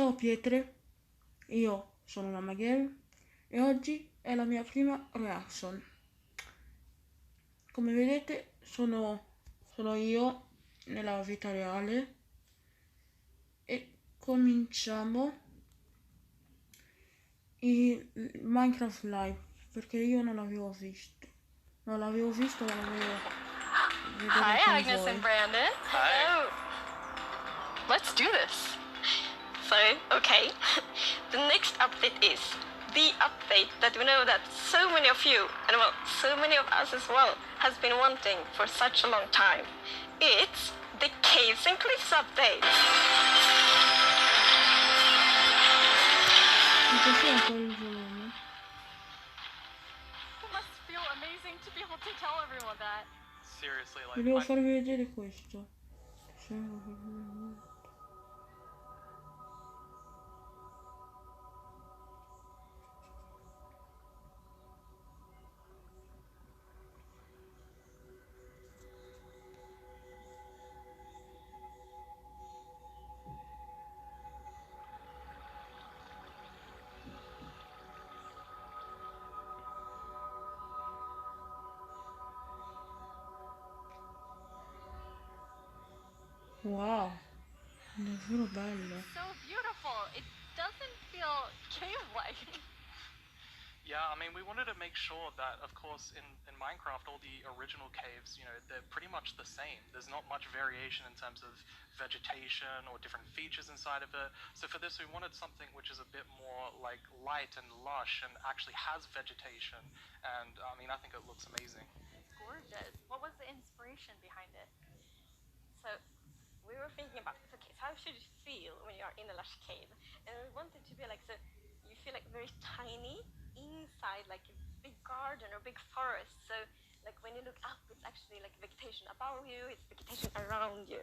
Ciao Pietre, io sono lamagamer e oggi è la mia prima reaction. Come vedete sono io nella vita reale e cominciamo il Minecraft Live perché io non l'avevo visto. Non l'avevo visto, ma l'avevo vedere Hi, con Agnes voi. and Brandon. Hi. Hello. Let's do this. So, okay, the next update is the update that we know that so many of you, and well, so many of us as well, has been wanting for such a long time. It's the Caves and Cliffs update. Mi piaceva quel volume. It must feel amazing to be able to tell everyone that. Seriously, like, Volevo farvi vedere questo. Wow, davvero bello. So beautiful. It doesn't feel cave-like. yeah, I mean, we wanted to make sure that, of course, in Minecraft, all the original caves, you know, they're pretty much the same. There's not much variation in terms of vegetation or different features inside of it. So for this, we wanted something which is a bit more like light and lush and actually has vegetation. And I mean, I think it looks amazing. It's gorgeous. What was the inspiration behind it? So we were thinking about, okay, so how should it feel when you are in a lush cave? And we wanted to be like, so you feel like very tiny inside like a big garden or big forest. So like when you look up, it's actually like vegetation above you, it's vegetation around you.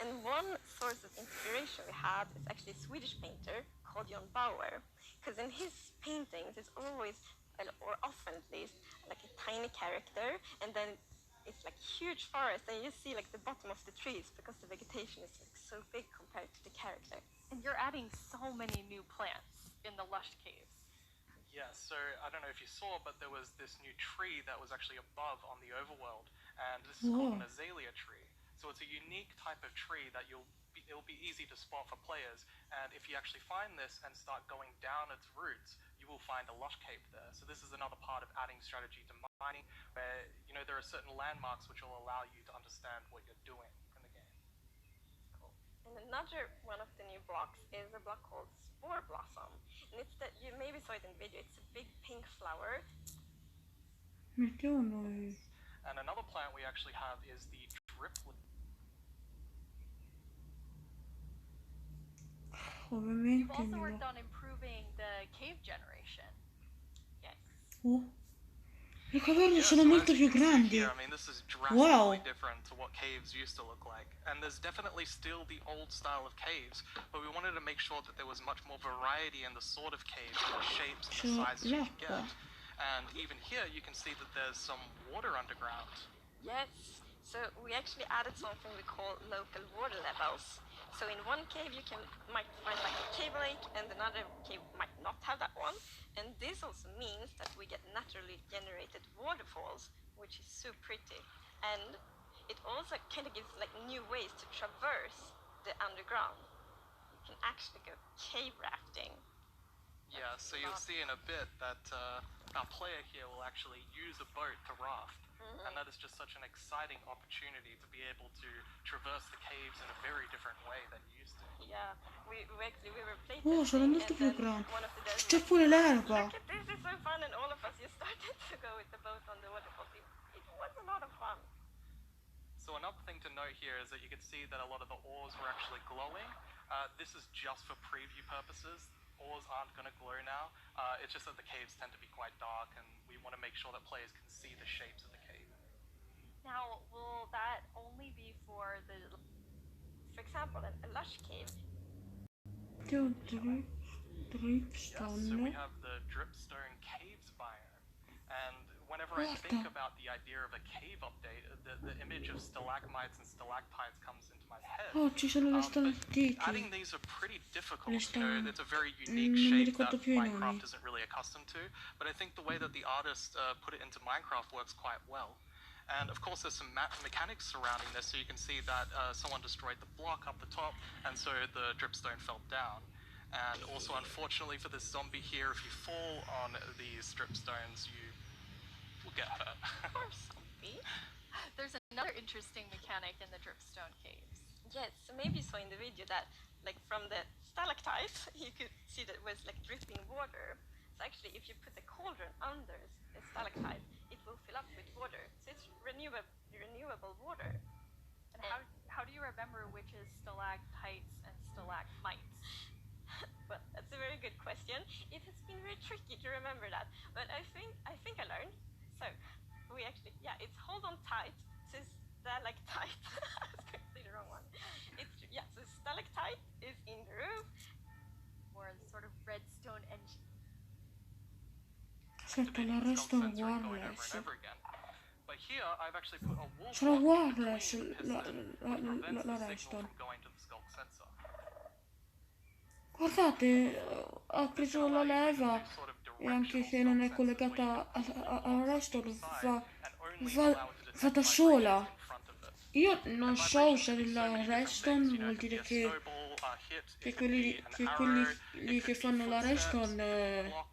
And one source of inspiration we had is actually a Swedish painter called Jon Bauer, because in his paintings it's always, or often at least, like a tiny character, and then it's like huge forest, and you see like the bottom of the trees because the vegetation is like so big compared to the character. And you're adding so many new plants in the lush caves. Yeah, so I don't know if you saw, but there was this new tree that was actually above on the overworld, and this is called an azalea tree. So it's a unique type of tree that it'll be easy to spot for players, and if you actually find this and start going down its roots, you will find a lush cave there. So this is another part of adding strategy to mining, where, you know, there are certain landmarks which will allow you to understand what you're doing in the game. Cool. And another one of the new blocks is a block called Spore Blossom. And it's that, you maybe saw it in the video, it's a big pink flower. And another plant we actually have is the driplet. You've also worked on improving the cave generation. Yes. I caverne sono molto più grandi. Here, I mean, this is drastically different to what caves used to look like. And there's definitely still the old style of caves, but we wanted to make sure that there was much more variety in the sort of caves, and the shapes and the sizes you can get. And even here, you can see that there's some water underground. Yes. So we actually added something we call local water levels. So in one cave you might find like a cave lake, and another cave might not have that one. And this also means that we get naturally generated waterfalls, which is so pretty. And it also kind of gives like new ways to traverse the underground. You can actually go cave rafting. Yeah, so you'll see in a bit that our player here will actually use a boat to raft. And that is just such an exciting opportunity to be able to traverse the caves in a very different way than you used to. Yeah, we were playtesting, sono molto più grandi. C'è pure l'erba. Look at this, is so fun, and all of us just started to go with the boat on the waterfall. It was a lot of fun. So another thing to note here is that you can see that a lot of the ores were actually glowing. This is just for preview purposes. Ores aren't going to glow now. It's just that the caves tend to be quite dark, and we want to make sure that players can see the shapes of the cave. Now, will that only be for example, a lush cave? Yeah, so we have the dripstone caves biome, and whenever I think about the idea of a cave update, the image of stalagmites and stalactites comes into my head. Oh, ci sono le But stalattiti. adding these are pretty difficult. Le It's a very unique non mi shape ricordo that più i nomi. Minecraft isn't really accustomed to. But I think the way that the artist put it into Minecraft works quite well. And of course, there's some mechanics surrounding this. So you can see that someone destroyed the block up the top, and so the dripstone fell down. And also, unfortunately for this zombie here, if you fall on these dripstones, you will get hurt. Poor zombie. There's another interesting mechanic in the dripstone caves. Yes, so maybe you saw in the video that, like, from the stalactites, you could see that it was like dripping water. So actually, if you put the cauldron under a stalactite, it will fill up with water. So it's renewable water. And how do you remember which is stalactites and stalagmites? Well, that's a very good question. It has been very tricky to remember that, but I think I learned. So we actually, it's hold on tight to stalactite. I was going to say the wrong one. So stalactite is in the roof, or sort of redstone engine. Aspetta, la redstone wireless. But here I've actually put a wall Sono block wireless between the piston, which prevents la the signal redstone. from going to the sculk sensor. Guardate, ha preso la leva e anche se non è collegata al resto va da sola. Io non so usare la redstone, vuol dire che quelli lì che fanno la redstone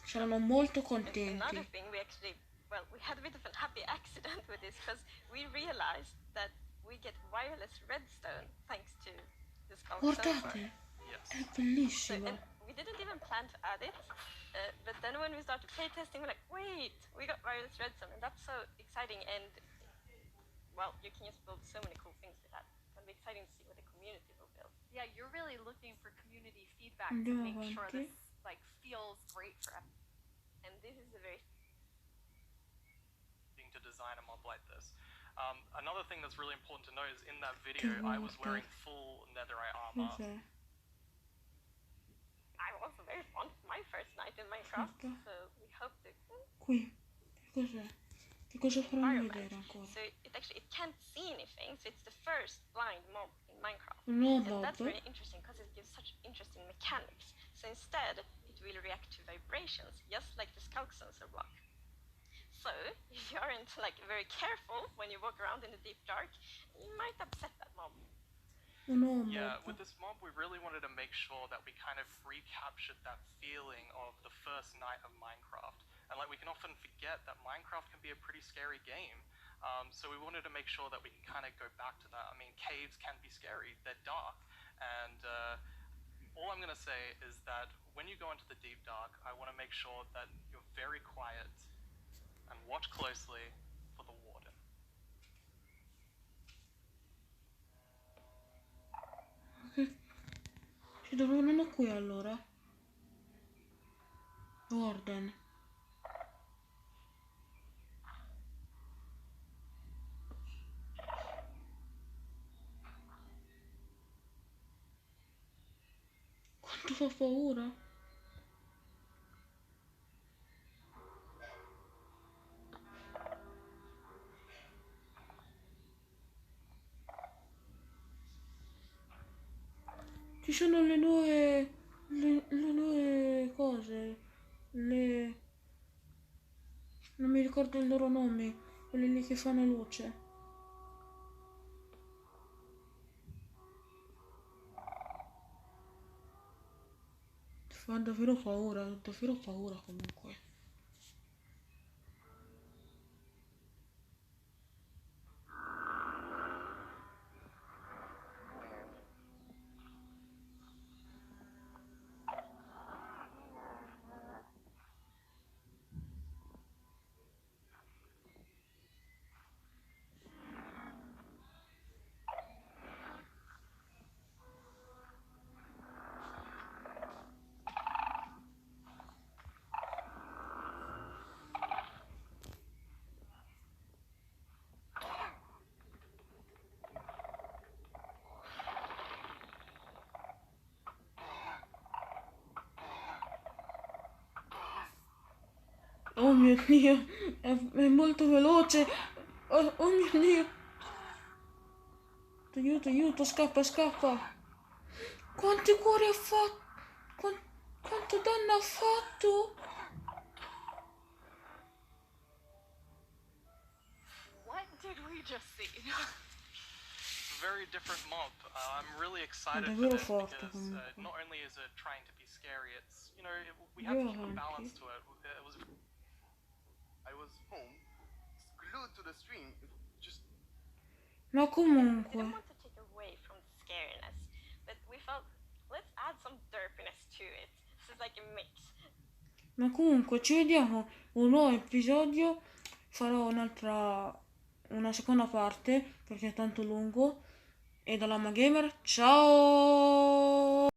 saranno molto contenti. Another thing, we had a bit of a happy accident with this because we realized that we get wireless redstone thanks to the sculk sensor. Guardate, è bellissimo. And we didn't even plan to add it, but then when we started playtesting, we're like, wait, we got wireless redstone, and that's so exciting. And well, you can just build so many cool things with that. It'll be exciting to see what the community will build. Yeah, you're really looking for community feedback to make sure this feels great for everyone. And this is a very to design a mob like this. Another thing that's really important to know is in that video I was wearing full netherite armor. I was very fond of my first night in Minecraft, so we hope to. Qui, cos'è? Che cosa faranno vedere ancora? So it can't see anything, so it's the first blind mob in Minecraft. No, and that's very interesting because it gives such interesting mechanics. So instead, it will react to vibrations, just like the sculk sensor block. So if you aren't very careful when you walk around in the deep dark, you might upset that mob. Yeah, with this mob we really wanted to make sure that we kind of recaptured that feeling of the first night of Minecraft. And we can often forget that Minecraft can be a pretty scary game. So we wanted to make sure that we can kind of go back to that. I mean, caves can be scary, they're dark. And all I'm going to say is that when you go into the deep dark, I want to make sure that you're very quiet and watch closely for the warden. Ci dovevano qui allora. Warden. Quanto fa paura. Ci sono le nuove cose, non mi ricordo il loro nome, quelli lì che fanno luce. Fa davvero paura comunque. Oh mio Dio, è molto veloce. Oh mio Dio. Aiuto, aiuto, scappa, scappa. Quanti cuori ha fatto? Quanto danno ha fatto? What did we just see? Very different mob. I'm really excited for davvero this forte because comunque. not only is it trying to be scary, it's, you know, we Io have to keep a avanti. balance to it. It was I was home, glued to the stream, just Ma We comunque. didn't want to take away from the scariness, but we felt let's add some derpiness to it. This is like a mix. Ma comunque ci vediamo un nuovo episodio. Farò una seconda parte perché è tanto lungo. E dalla lamagamer, ciao!